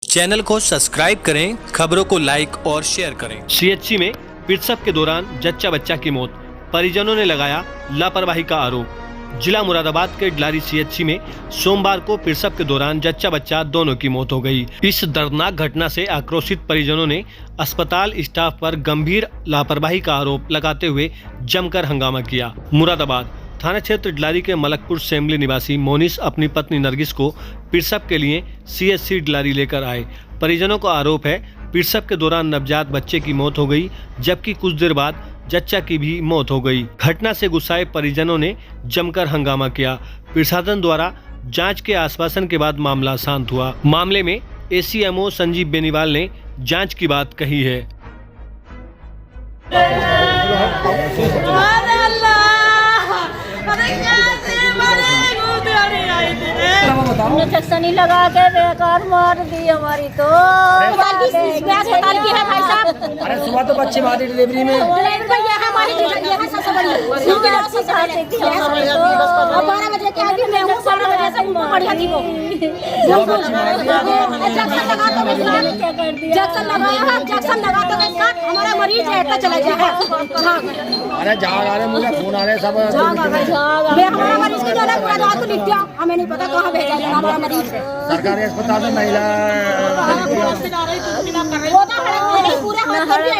Channel को subscribe करें, खबरों को लाइक और शेयर करें। सीएचसी में प्रसव के दौरान जच्चा बच्चा की मौत, परिजनों ने लगाया लापरवाही का आरोप। जिला मुरादाबाद के डिलारी सीएचसी में सोमवार को प्रसव के दौरान जच्चा बच्चा दोनों की मौत हो गई। इस दर्दनाक घटना से आक्रोशित परिजनों ने अस्पताल स्टाफ पर गंभीर लापरवाही का आरोप लगाते हुए जमकर हंगामा किया। मुरादाबाद थाना क्षेत्र डिलारी के मलकपुर सेमली निवासी मोनिस अपनी पत्नी नरगिस को प्रसव के लिए सीएचसी डिलारी लेकर आए। परिजनों का आरोप है प्रसव के दौरान नवजात बच्चे की मौत हो गई, जबकि कुछ देर बाद जच्चा की भी मौत हो गई। घटना से गुस्साए परिजनों ने जमकर हंगामा किया। प्रशासन द्वारा जांच के आश्वासन के बाद मामला शांत हुआ। मामले में एसीएमओ संजीव बेनीवाल ने जांच की बात कही है। इंजेक्शन ही लगा के बेकार मार दी हमारी तो। अस्पताल की है भाई साहब। अरे सुबह तो बच्चे बात डिलीवरी में हमारी सबसे बड़ी 12 बजे के आगे मैं हूँ, 12 बजे से बढ़िया थी वो। जैक्सन लगाते हमारा मरीज रहता चला जाएगा। अरे झाग आ रहे, मुझे खून आ रहे सब। हमारा मरीज की जगह पूरा रात को लिख दिया, हमें नहीं पता कहाँ भेजा जाएगा हमारा मरीज। सरकारी अस्पताल में महिला पूरे हाथ पर भी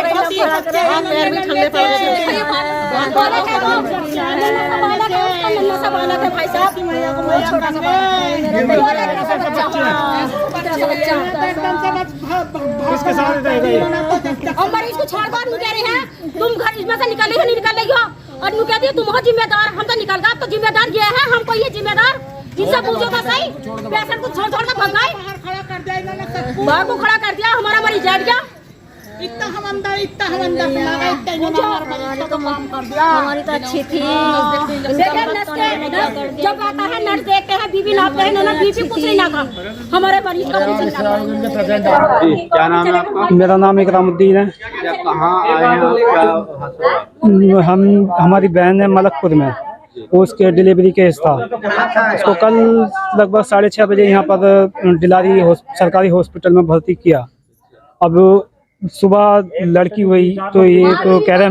भाई साहब और मरीज को छोड़ कर कह रहे हैं तुम घर इसमें से निकलेगी नहीं निकलेगी, और नु कहती है तुम हो जिम्मेदार, हम तो निकल गए, तो जिम्मेदार ये है, हमको ये जिम्मेदार जिनसे पूछो का सही। पेशेंट को छोड़ छोड़ कर भगाए, बाहर को खड़ा कर दिया, हमारा मरीज जाट गया। इतना हम अंदर हमारी तो अच्छी थी। जब आता है नर्स देखते हैं, बीबी नापते हैं, उन्होंने बीबी कुछ नहीं नापा, हमारे मरीज का कुछ नहीं नापा। क्या नाम है आपका? मेरा नाम इकरामुद्दीन है। कहाँ आए हैं? हमारी बहन है मलकपुर में, उसके डिलीवरी केस था। उसको कल लगभग 6:30 बजे यहाँ पर डिलारी सरकारी हॉस्पिटल में भर्ती किया। अब सुबह लड़की हुई तो ये तो कह रहे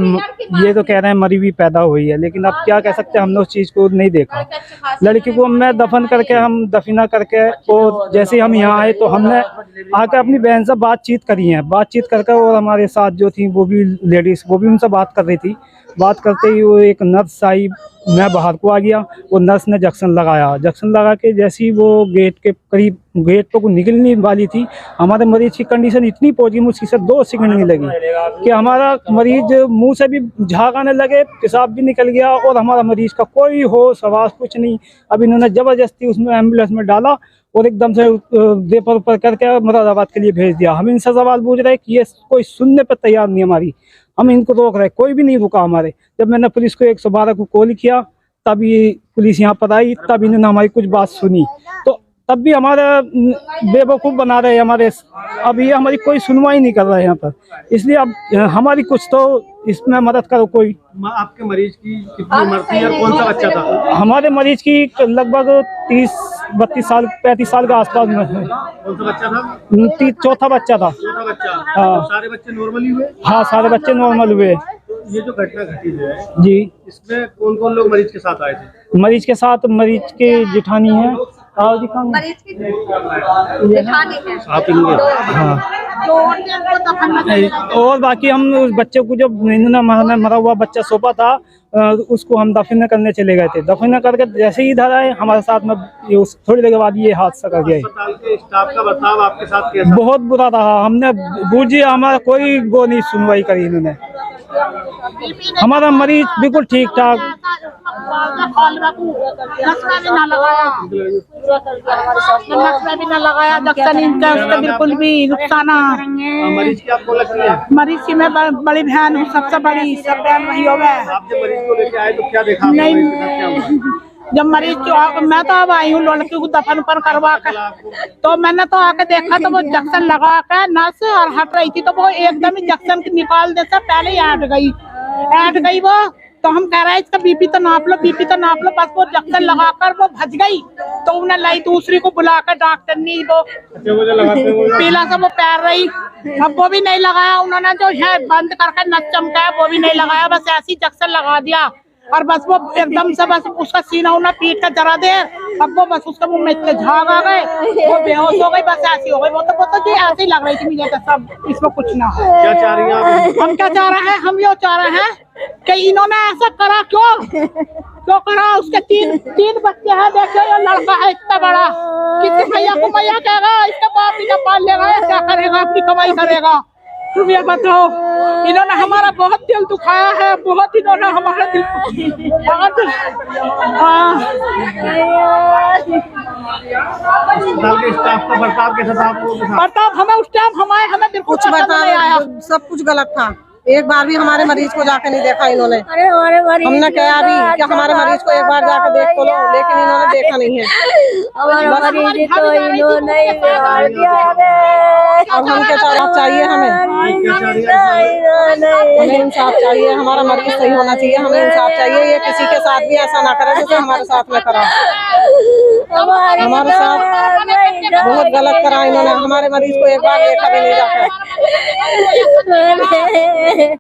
हैं मरी हुई पैदा हुई है, लेकिन अब क्या कह सकते हैं, हमने उस चीज़ को नहीं देखा। लड़की को मैं हम दफना करके और जैसे ही हम यहाँ आए तो हमने आकर अपनी बहन से बातचीत करी है। बातचीत करके और हमारे साथ जो थी वो भी लेडीज़, वो भी उनसे बात कर रही थी। बात करते ही वो एक नर्स आई, मैं बाहर को आ गया, वो नर्स ने जंक्शन लगा के जैसे ही वो गेट के करीब गेट पर निकलने वाली थी, हमारे मरीज की कंडीशन इतनी पहुंच गई, मुझसे सिर्फ 2 सेकंड नहीं लगी कि हमारा मरीज मुंह से भी झाग आने लगे, पेशाब भी निकल गया और हमारा मरीज का कोई होश आवाज़ कुछ नहीं। अब इन्होंने ज़बरदस्ती उसमें एम्बुलेंस में डाला और एकदम से रेफर ऊपर करके मुरादाबाद के लिए भेज दिया। हम इनसे सवाल पूछ रहे कि ये कोई सुनने पर तैयार नहीं, हमारी हम इनको रोक रहे, कोई भी नहीं रुका हमारे। जब मैंने पुलिस को 112 को कॉल किया तब ये पुलिस यहाँ पर आई, तब इन्होंने हमारी कुछ बात सुनी, तो तब भी हमारा बेवकूफ़ बना रहे हमारे। अब ये हमारी कोई सुनवाई नहीं कर रहा है यहाँ पर, इसलिए अब हमारी कुछ तो इसमें मदद करो कोई। आपके मरीज की कितनी उम्र थी और कौन सा बच्चा था? हमारे मरीज की लगभग 30-32 साल 35 साल के आसपास में है। कौन सा बच्चा था? चौथा बच्चा था। छोटा बच्चा। हाँ। तो सारे बच्चे नॉर्मली हुए? हाँ, सारे बच्चे नॉर्मल हुए। ये जो घटना घटी है जी, इसमें कौन कौन लोग मरीज के साथ आए थे? मरीज के साथ मरीज की जेठानी है और मरीज की जेठानी है। आप इनके? हाँ, और बाकी हम उस बच्चे को जो इन्होंने मरा हुआ बच्चा सौंपा था, उसको हम दफन करने चले गए थे। दफन करके जैसे ही इधर आए हमारे साथ में थोड़ी देर के बाद ये हादसा कर गया। अस्पताल के स्टाफ का बर्ताव आपके साथ कैसा? बहुत बुरा रहा, हमने बूझी हमारा कोई वो नहीं सुनवाई करी इन्होंने। हमारा मरीज बिल्कुल ठीक ठाक, बिल्कुल भी नुकसान। मरीज की आपको लगती है? मरीज की मैं बड़ी बहन हूँ, सबसे बड़ी, सब बहन वही हो गए। आप जब मरीज को लेके आए तो क्या देखा? नहीं, जब मरीज को मैं तो अब आई हूँ लड़की को दफन पर करवा कर, तो मैंने तो आके देखा तो वो जंक्शन लगा कर नस और हट रही थी, तो वो एकदम ही जंक्शन निकाल देता, पहले ही हट गई वो। तो हम कह रहे हैं इसका बीपी तो नाप लो, बीपी तो नाप लो। बस वो इंजेक्शन लगाकर वो भज गई, तो उन्हें लाई दूसरी को बुलाकर डॉक्टर ने वो पीला से वो पैर रही। अब वो भी नहीं लगाया उन्होंने, जो है बंद करके नस चमकाया वो भी नहीं लगाया, बस ऐसी इंजेक्शन लगा दिया। और बस वो एकदम से बस उसका सीना उन्हें पीट कर जरा देर, अब वो बस उसका मुंह में इतने झाग आ गए, वो बेहोश हो गई, बस ऐसी हो गई। वो तो जी ऐसे ही लग रही थी मुझे, सब इसमें कुछ ना हो। क्या चाह रही हैं आप? हम क्या चाह रहे हैं, हम ये चाह रहे हैं कि इन्होंने ऐसा करा क्यों करा। उसके तीन बच्चे हैं, देखो ये लड़का है इतना बड़ा, किसी भैया को मैया कहेगा, इसका बाप इन्हें पाल लेगा, क्या करेगा, अपनी कमाई करेगा। तुम ये बताओ, इन्होंने हमारा बहुत दिल दुखाया है, बहुत इन्होंने हमारा दिल अस्पताल के स्टाफ का बर्ताव कैसा था आपको? बर्ताव हमें उस टाइम हमें बिल्कुल कुछ पसंद नहीं आया। सब कुछ गलत था। एक बार भी हमारे मरीज को जाके नहीं देखा इन्होंने। हमने कहा भी कि हमारे मरीज को एक बार जाके देख लो, लेकिन इन्होंने देखा नहीं है। अब हम क्या चाहिए, हमें इंसाफ चाहिए। हमारा मरीज सही होना चाहिए, हमें इंसाफ चाहिए। ये किसी के साथ भी ऐसा ना करे जैसे हमारे साथ में करा। हमारे साथ बहुत गलत करा इन्होंने। हमारे मरीज को एक बार देखा भी नहीं जाता।